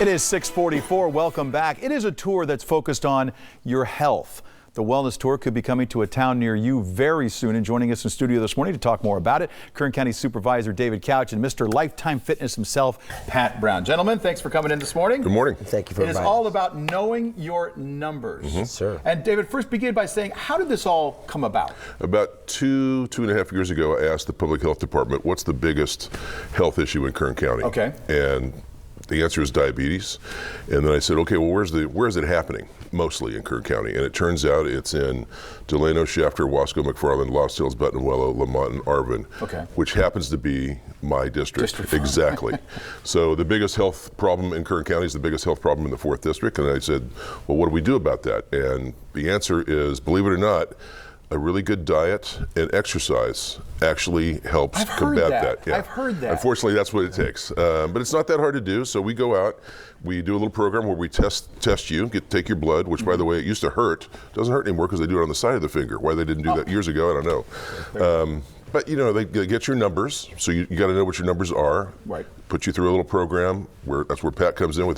It is 6:44. Welcome back. It is a tour that's focused on your health. The wellness tour could be coming to a town near you very soon. And joining us in studio this morning to talk more about it, Kern County Supervisor David Couch and Mr. Lifetime Fitness himself, Pat Brown. Gentlemen, thanks for coming in this morning. Good morning. Thank you for inviting us. It is all about knowing your numbers. Sir. And David, first begin by saying, how did this all come about? About two and a half years ago, I asked the Public Health Department, what's the biggest health issue in Kern County? Okay. And the answer is diabetes. And then I said, okay, well, where's it happening mostly in Kern County? And it turns out it's in Delano, Shafter, Wasco, McFarland, Lost Hills, Buttonwillow, Lamont, and Arvin, which happens to be my district. Exactly. So the biggest health problem in Kern County is the biggest health problem in the 4th District. And I said, well, what do we do about that? And the answer is, believe it or not, a really good diet and exercise actually helps combat that. Yeah. I've heard that. Unfortunately, that's what it takes. But it's not that hard to do. So we go out, we do a little program where we test you, take your blood, which, by the way, it used to hurt. It doesn't hurt anymore because they do it on the side of the finger. Why they didn't do that years ago, I don't know. But you know, they get your numbers, so you got to know what your numbers are. Right. Put you through a little program that's where Pat comes in with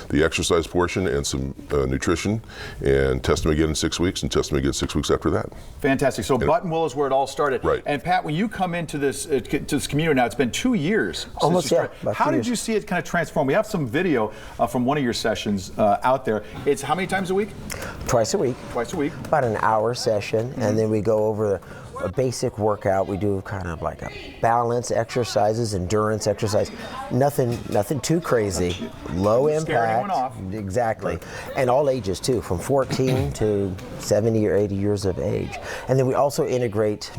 the exercise portion and some nutrition, and test them again in 6 weeks, and test them again 6 weeks after that. Fantastic. So Buttonwillow is where it all started. Right. And Pat, when you come into this community now, it's been 2 years. Almost, yeah. How did you see it kind of transform? We have some video from one of your sessions out there. It's how many times a week? Twice a week. Twice a week. About an hour session, and then we go over a basic workout. We do kind of like a balance exercises, endurance exercise. Nothing too crazy. Low impact. Scare anyone off. Exactly. Right. And all ages too, from 14 to 70 or 80 years of age. And then we also integrate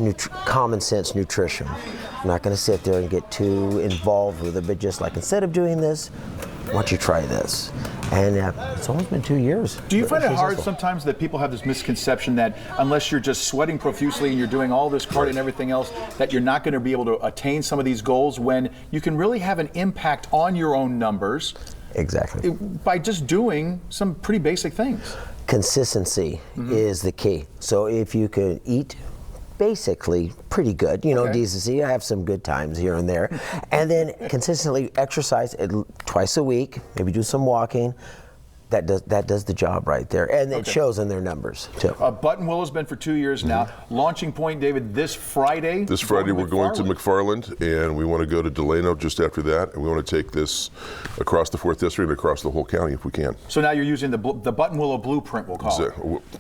common sense nutrition. I'm not going to sit there and get too involved with it, but just like, instead of doing this, why don't you try this? And it's almost been 2 years. Do you find it hard sometimes that people have this misconception that unless you're just sweating profusely and you're doing all this cardio and everything else, that you're not going to be able to attain some of these goals, when you can really have an impact on your own numbers? Exactly. By just doing some pretty basic things. Consistency is the key. So if you could eat basically pretty good, decency. I have some good times here and there. And then consistently exercise twice a week, maybe do some walking. That does the job right there, and it shows in their numbers too. Buttonwillow's been for 2 years now. Launching point, David, this Friday. This Friday we're going to McFarland, and we want to go to Delano just after that, and we want to take this across the 4th District and across the whole county if we can. So now you're using the Buttonwillow blueprint, we'll call it,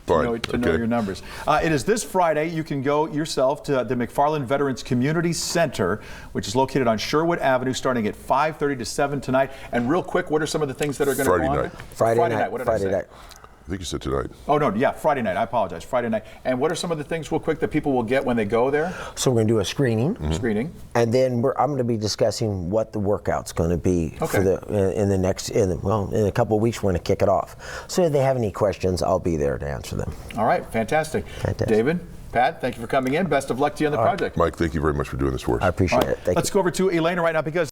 fine. to know your numbers. It is this Friday. You can go yourself to the McFarland Veterans Community Center, which is located on Sherwood Avenue, starting at 5:30 to 7 tonight. And real quick, what are some of the things that are going to go on? Friday night. What did I say? I think you said tonight. Oh, no, yeah, Friday night. I apologize. Friday night. And what are some of the things, real quick, that people will get when they go there? So we're going to do a screening. And then I'm going to be discussing what the workout's going to be for in a couple of weeks. We're going to kick it off. So if they have any questions, I'll be there to answer them. All right, fantastic. David, Pat, thank you for coming in. Best of luck to you on the project. Mike, thank you very much for doing this for us. I appreciate it. Thank you. Let's go over to Elena right now, because